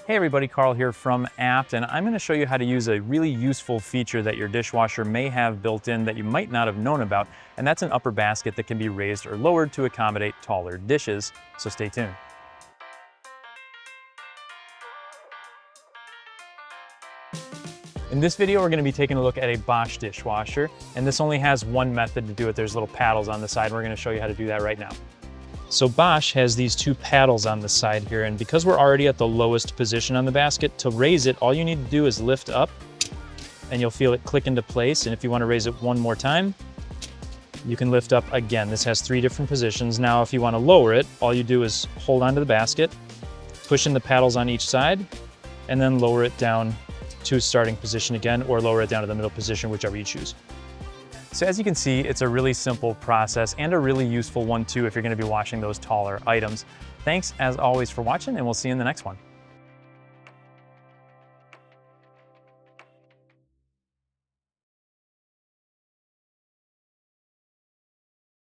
Hey everybody, Carl here from Abt, and I'm going to show you how to use a really useful feature that your dishwasher may have built in that you might not have known about, and that's an upper basket that can be raised or lowered to accommodate taller dishes, so stay tuned. In this video, we're going to be taking a look at a Bosch dishwasher, and this only has one method to do it. There's little paddles on the side, and we're going to show you how to do that right now. So Bosch has these two paddles on the side here, and because we're already at the lowest position on the basket, to raise it, all you need to do is lift up, and you'll feel it click into place. And if you want to raise it one more time, you can lift up again. This has 3 different positions. Now, if you want to lower it, all you do is hold onto the basket, push in the paddles on each side, and then lower it down to starting position again, or lower it down to the middle position, whichever you choose. So as you can see, it's a really simple process and a really useful one too if you're going to be washing those taller items. Thanks as always for watching, and we'll see you in the next one.